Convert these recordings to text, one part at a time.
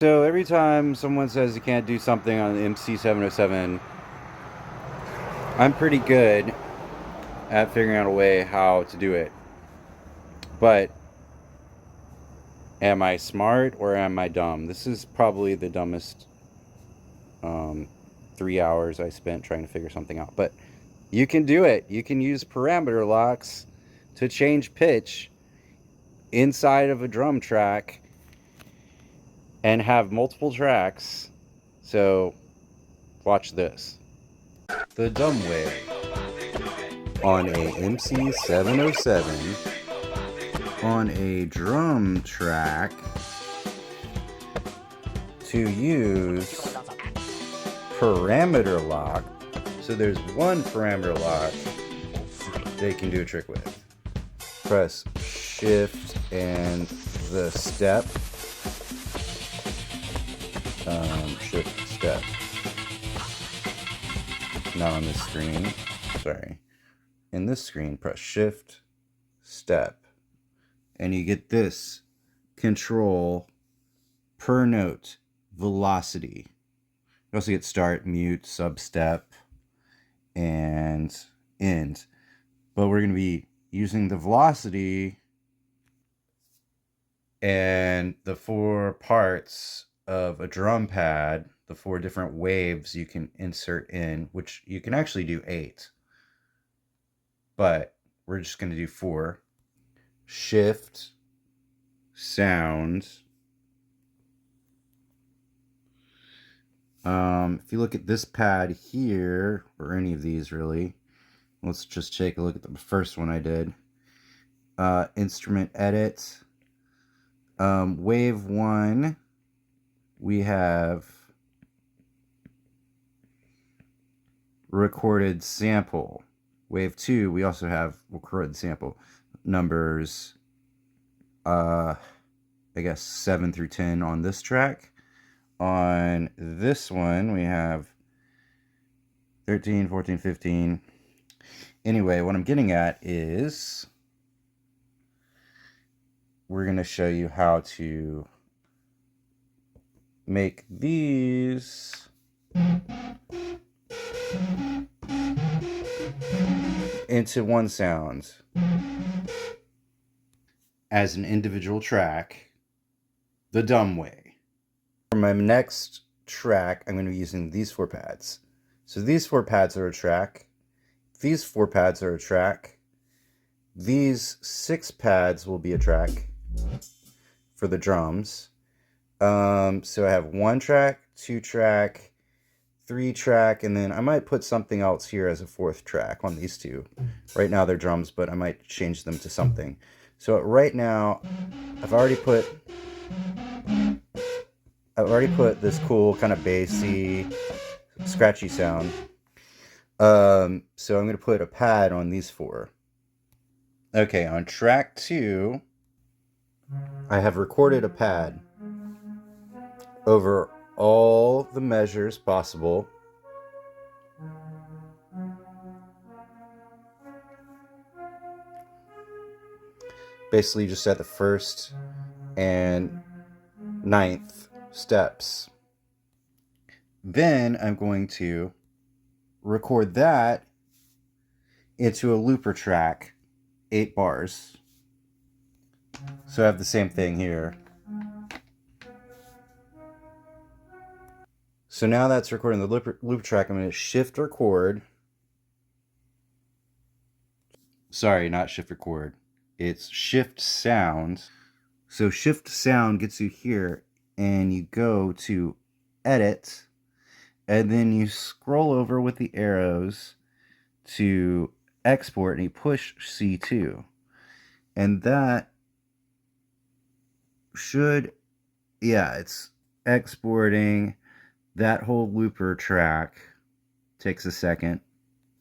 So every time someone says you can't do something on the MC707, I'm pretty good at figuring out a way how to do it. But am I smart or am I dumb? This is probably the dumbest 3 hours I spent trying to figure something out. But you can do it. You can use parameter locks to change pitch inside of a drum track and have multiple tracks. So watch this. The dumb way. On a MC707, on a drum track, to use parameter lock. So there's one parameter lock they can do a trick with. Press shift and the step. Shift step. Not on this screen. Sorry. In this screen, press shift step. And you get this control per note velocity. You also get start, mute, sub-step, and end. But we're going to be using the velocity and the 4 parts of a drum pad, the 4 different waves you can insert in, which you can actually do 8. But we're just going to do 4. Shift, sound. If you look at this pad here, or any of these really, let's just take a look at the first one I did. Instrument edit. Wave 1, we have recorded sample. Wave 2, we also have recorded sample. Numbers, I guess 7 through 10 on this track. On this one, we have 13, 14, 15. Anyway, what I'm getting at is we're going to show you how to make these into one sound as an individual track, the dumb way. For my next track, I'm going to be using these 4 pads. So these 4 pads are a track. These 4 pads are a track. These 6 pads will be a track for the drums. So I have 1 track, 2 track, 3 track, and then I might put something else here as a 4th track on these 2. Right now they're drums, but I might change them to something. So right now, I've already put this cool kind of bassy, scratchy sound. So I'm going to put a pad on these 4. Okay, on track 2, I have recorded a pad over all the measures possible. Basically just at the 1st and 9th steps. Then I'm going to record that into a looper track, 8 bars. So I have the same thing here. So now that's recording the loop track. I'm going to shift record. Sorry, not shift record. It's shift sound. So shift sound gets you here, and you go to edit, and then you scroll over with the arrows to export, and you push C2. And that should, yeah, it's exporting that whole looper track. Takes a second.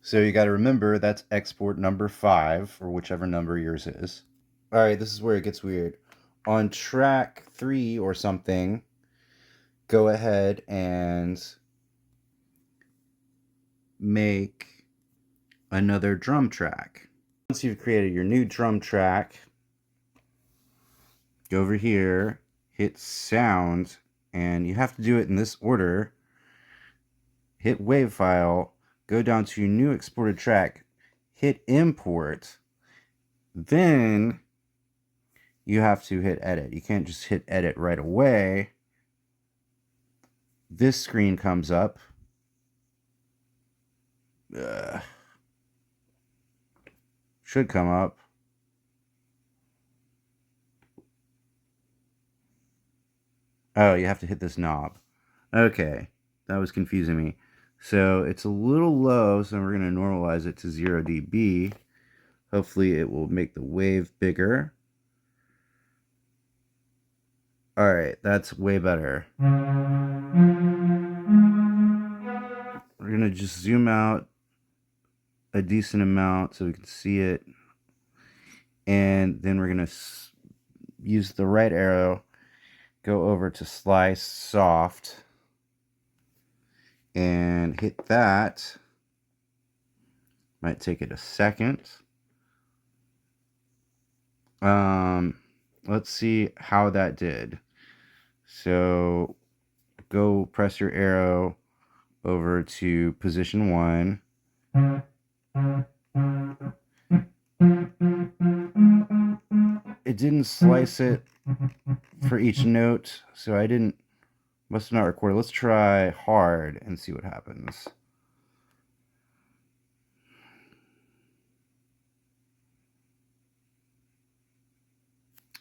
So you got to remember that's export number 5, or whichever number yours is. All right, this is where it gets weird. On track 3 or something, go ahead and make another drum track. Once you've created your new drum track, go over here, hit sound, and you have to do it in this order. Hit wave file, go down to new exported track, hit import, then you have to hit edit. You can't just hit edit right away. This screen comes up. Should come up. Oh, you have to hit this knob. Okay, that was confusing me. So it's a little low, so we're going to normalize it to 0 dB. Hopefully it will make the wave bigger. Alright, that's way better. We're going to just zoom out a decent amount so we can see it. And then we're going to use the right arrow, go over to slice soft, and hit that. Might take it a second. Let's see how that did. So go press your arrow over to position 1. It didn't slice it for each note, so I must have not recorded. Let's try hard and see what happens.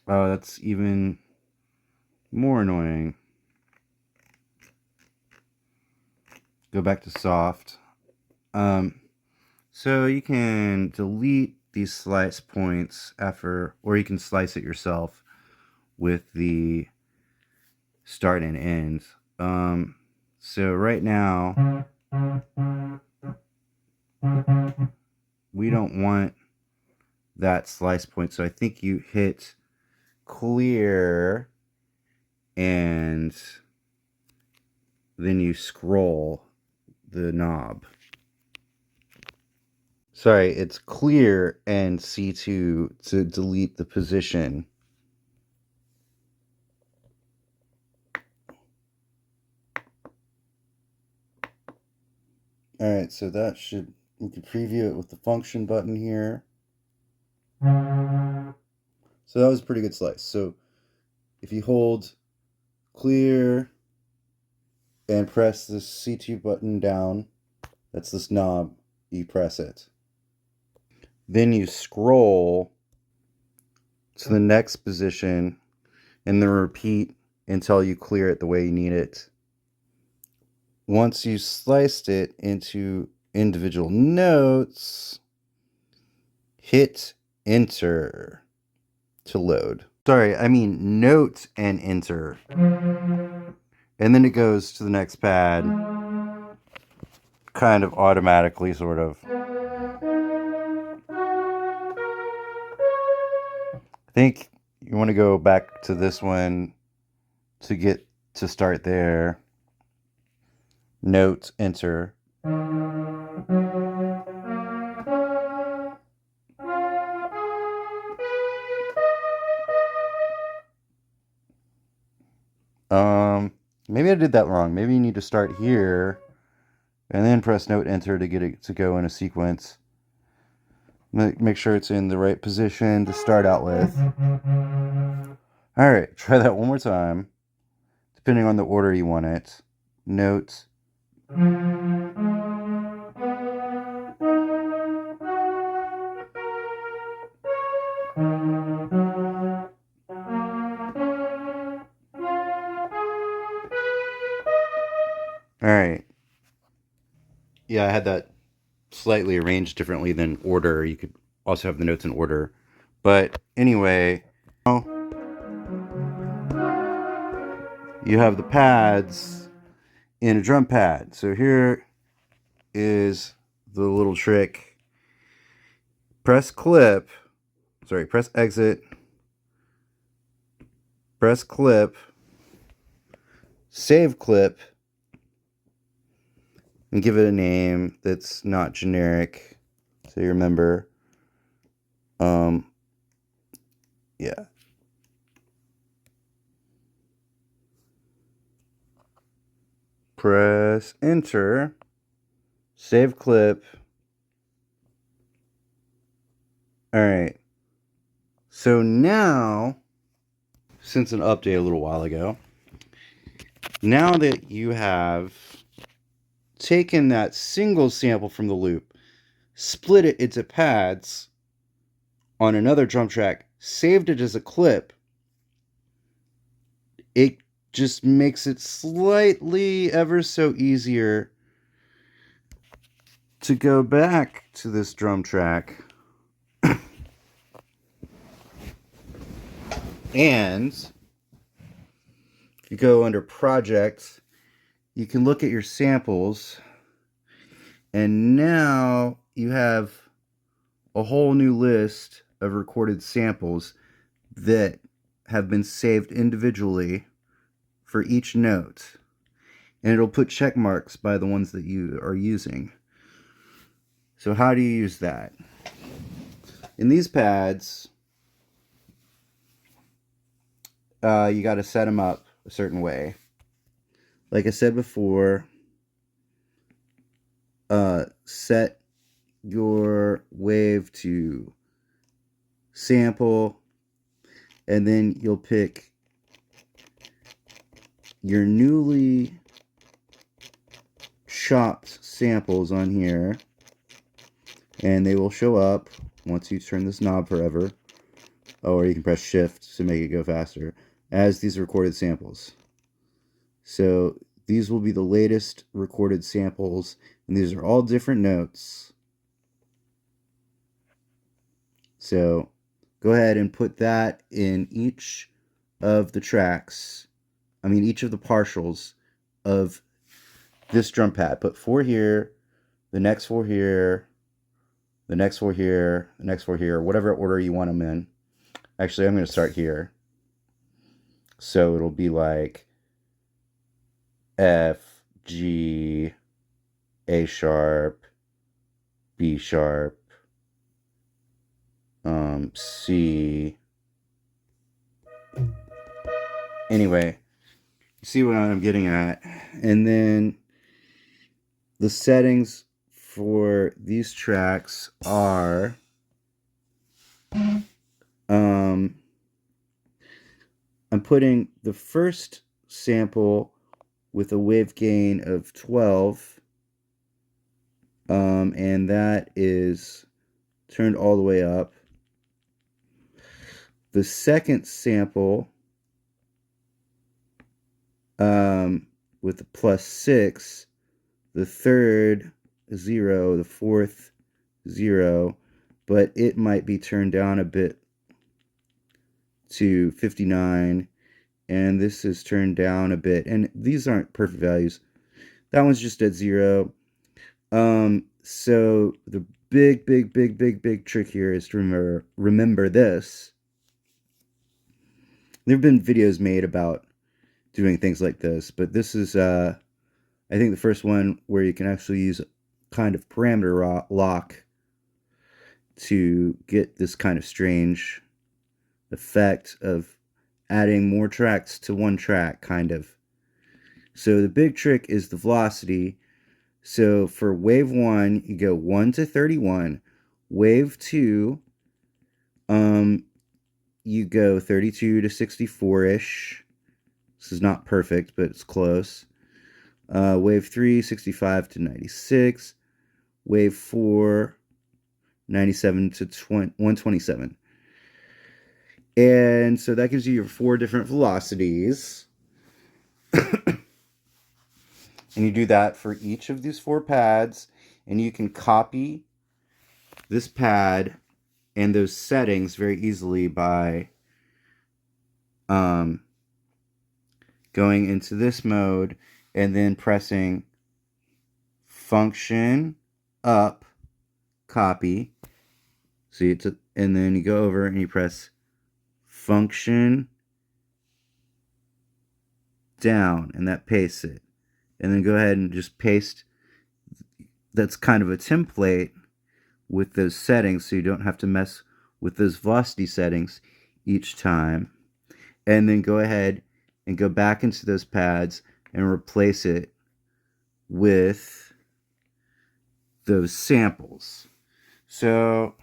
Oh, that's even more annoying. Go back to soft. So you can delete these slice points after, or you can slice it yourself with the start and end. So right now, we don't want that slice point. So I think you hit clear and then you scroll the knob. Sorry, it's clear and C2 to delete the position. Alright, so that should, we can preview it with the function button here. So that was a pretty good slice. So if you hold clear and press the C2 button down, that's this knob, you press it. Then you scroll to the next position and then repeat until you clear it the way you need it. Once you sliced it into individual notes, hit enter to load. Sorry, I mean note and enter. And then it goes to the next pad, kind of automatically, sort of. I think you want to go back to this one to get to start there. Note, enter. Maybe I did that wrong. Maybe you need to start here and then press note enter to get it to go in a sequence. Make sure it's in the right position to start out with. Alright, try that one more time. Depending on the order you want it. Note. Alright. Yeah, I had that slightly arranged differently than order. You could also have the notes in order. But anyway, you have the pads in a drum pad. So here is the little trick. Press exit, press clip, save clip, and give it a name that's not generic, so you remember. Yeah. press enter, save clip. Alright, so now, since an update a little while ago, now that you have taken that single sample from the loop, split it into pads on another drum track, saved it as a clip, it just makes it slightly ever so easier to go back to this drum track and if you go under project, you can look at your samples, and now you have a whole new list of recorded samples that have been saved individually for each note, and it'll put check marks by the ones that you are using. So how do you use that? In these pads, you got to set them up a certain way. Like I said before, set your wave to sample, and then you'll pick your newly chopped samples on here, and they will show up once you turn this knob forever, or you can press shift to make it go faster, as these recorded samples. So these will be the latest recorded samples, and these are all different notes. So go ahead and put that in each of the tracks, each of the partials of this drum pad. Put 4 here, the next 4 here, the next 4 here, the next 4 here, whatever order you want them in. Actually, I'm going to start here. So it'll be like F, G, A sharp, B sharp, C. Anyway, you see what I'm getting at. And then the settings for these tracks are I'm putting the first sample with a wave gain of 12, and that is turned all the way up. The second sample with the +6, the third 0, the fourth 0, but it might be turned down a bit to 59, and this is turned down a bit, and these aren't perfect values. That one's just at 0. So the big trick here is to remember this. There have been videos made about doing things like this, but this is I think the first one where you can actually use kind of parameter lock to get this kind of strange effect of adding more tracks to one track, kind of. So the big trick is the velocity. So for wave 1, you go 1 to 31. Wave 2, you go 32 to 64-ish. This is not perfect, but it's close. Wave 3, 65 to 96. Wave 4, 97 to 127. And so that gives you your 4 different velocities. And you do that for each of these 4 pads. And you can copy this pad and those settings very easily by going into this mode and then pressing function up, copy. See, and then you go over and you press function down, and that pastes it. And then go ahead and just paste. That's kind of a template with those settings, so you don't have to mess with those velocity settings each time. And then go ahead and go back into those pads and replace it with those samples. So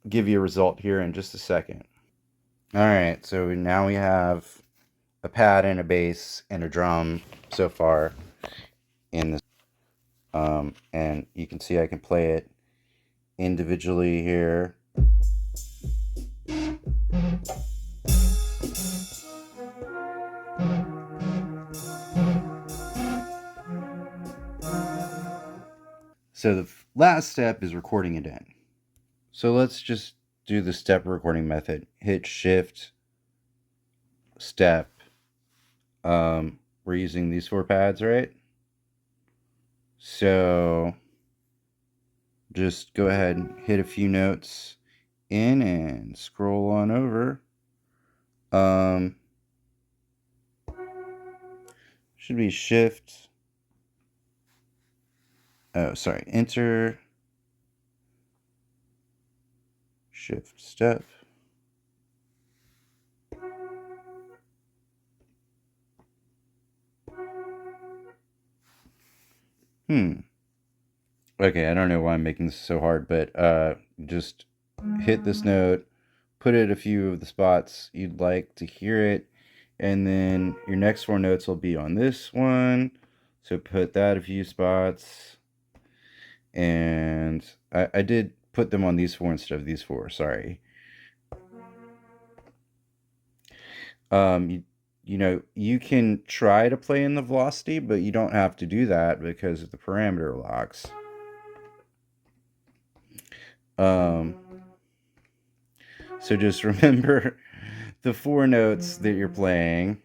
I'll give you a result here in just a second. All right, so now we have a pad and a bass and a drum so far in this. And you can see I can play it individually here. So the last step is recording it in. So let's just do the step recording method. Hit shift, step. We're using these 4 pads, right? So just go ahead and hit a few notes in and scroll on over. Should be shift. Oh, sorry. Enter. Shift step. Okay, I don't know why I'm making this so hard, but just hit this note, put it a few of the spots you'd like to hear it, and then your next 4 notes will be on this one. So put that a few spots. And I did put them on these 4 instead of these 4, sorry. You know, you can try to play in the velocity, but you don't have to do that because of the parameter locks. So just remember the 4 notes that you're playing,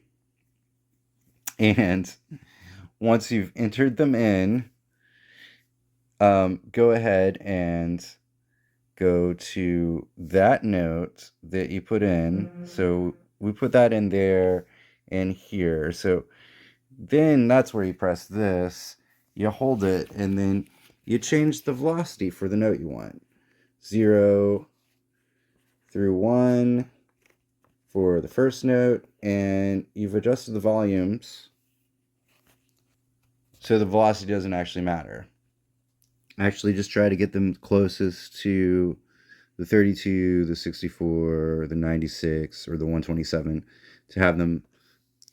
and once you've entered them in, go ahead and go to that note that you put in. So we put that in there and here. So then that's where you press this, you hold it, and then you change the velocity for the note you want. 0 through 1 for the first note, and you've adjusted the volumes so the velocity doesn't actually matter. Actually, just try to get them closest to the 32, the 64, the 96, or the 127 to have them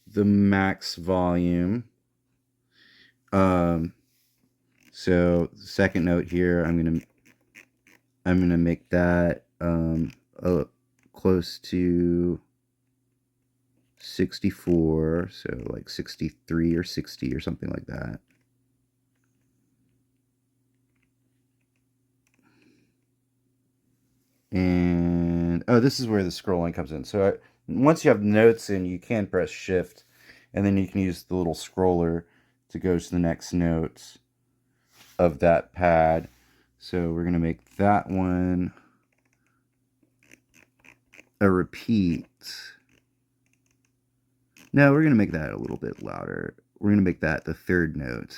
the max volume. So the second note here, I'm gonna make that close to 64, so like 63 or 60 or something like that. And oh, this is where the scrolling comes in. So once you have notes in, you can press shift, and then you can use the little scroller to go to the next notes of that pad. So we're going to make that one a repeat. No, we're going to make that a little bit louder. We're going to make that the 3rd note.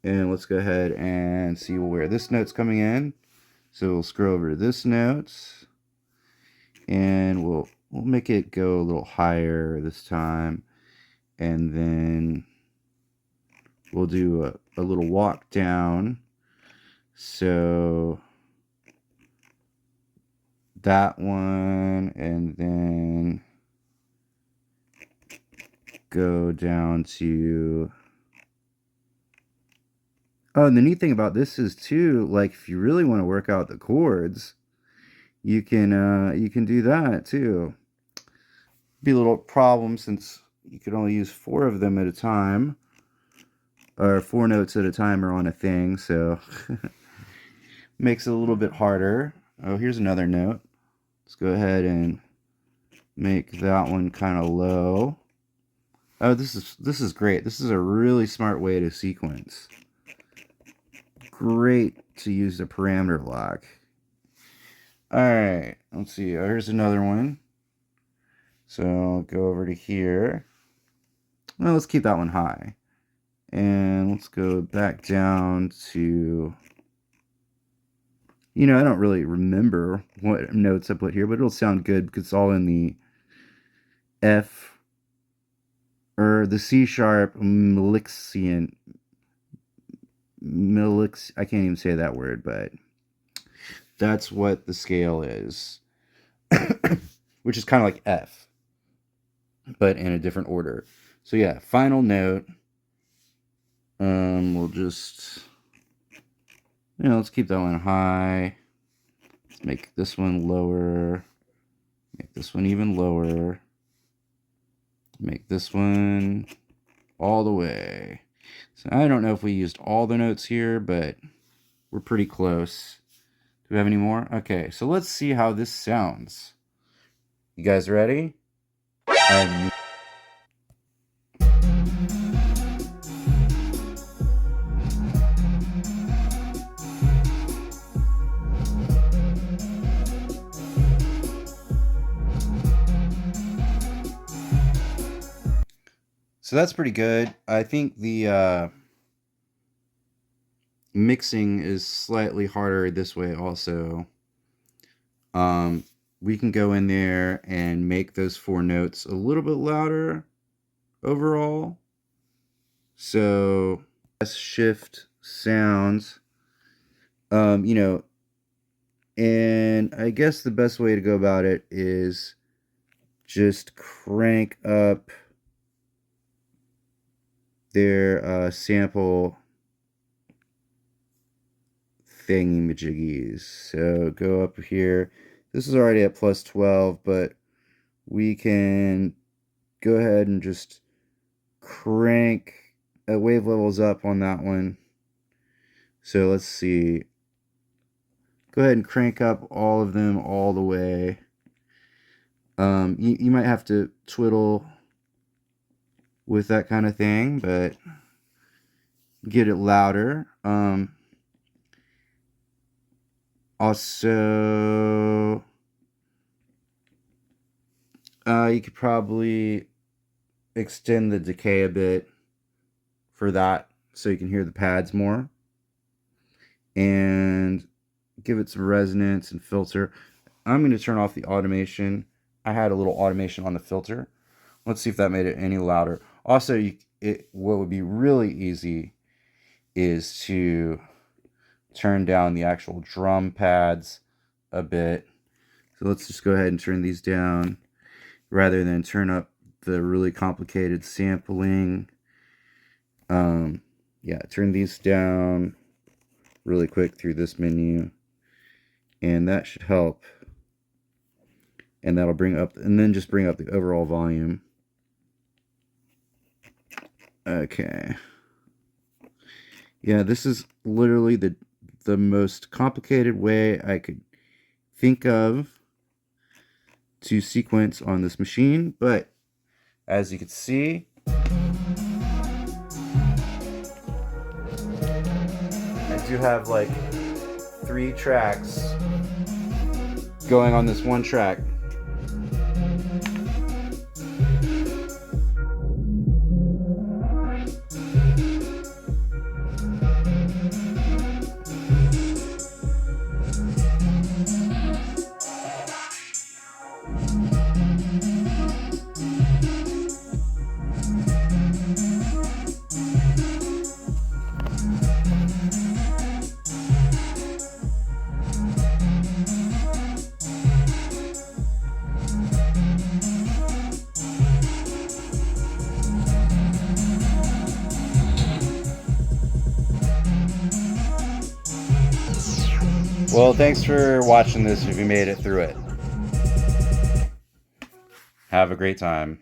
And let's go ahead and see where this note's coming in. So we'll scroll over to this note, and we'll make it go a little higher this time. And then we'll do a little walk down. So that one, and then go down to... Oh, and the neat thing about this is too, like if you really want to work out the chords, you can do that too. Be a little problem since you could only use 4 of them at a time, or 4 notes at a time are on a thing, so makes it a little bit harder. Oh, here's another note. Let's go ahead and make that one kind of low. Oh, this is great. This is a really smart way to sequence. Great to use the parameter lock. Alright, let's see. Here's another one. So I'll go over to here. Well, let's keep that one high. And let's go back down to... You know, I don't really remember what notes I put here, but it'll sound good because it's all in the F, for the C sharp Melixian, I can't even say that word, but that's what the scale is, which is kind of like F, but in a different order. So yeah, final note. We'll just, let's keep that one high. Let's make this one lower. Make this one even lower. Make this one all the way. So I don't know if we used all the notes here, but we're pretty close. Do we have any more? Okay, so let's see how this sounds. You guys ready? So that's pretty good. I think the mixing is slightly harder this way also. We can go in there and make those 4 notes a little bit louder overall. So let's shift sounds, and I guess the best way to go about it is just crank up their sample thingy-majiggies. So go up here. This is already at plus 12, but we can go ahead and just crank wave levels up on that one. So let's see. Go ahead and crank up all of them all the way. You might have to twiddle with that kind of thing, but get it louder. Also, you could probably extend the decay a bit for that so you can hear the pads more, and give it some resonance and filter. I'm going to turn off the automation. I had a little automation on the filter. Let's see if that made it any louder. Also, what would be really easy is to turn down the actual drum pads a bit. So let's just go ahead and turn these down rather than turn up the really complicated sampling. Yeah, turn these down really quick through this menu, and that should help. And that'll bring up, and then just bring up the overall volume. Okay. Yeah, this is literally the most complicated way I could think of to sequence on this machine, but as you can see, I do have like 3 tracks going on this one track. Well, thanks for watching this if you made it through it. Have a great time.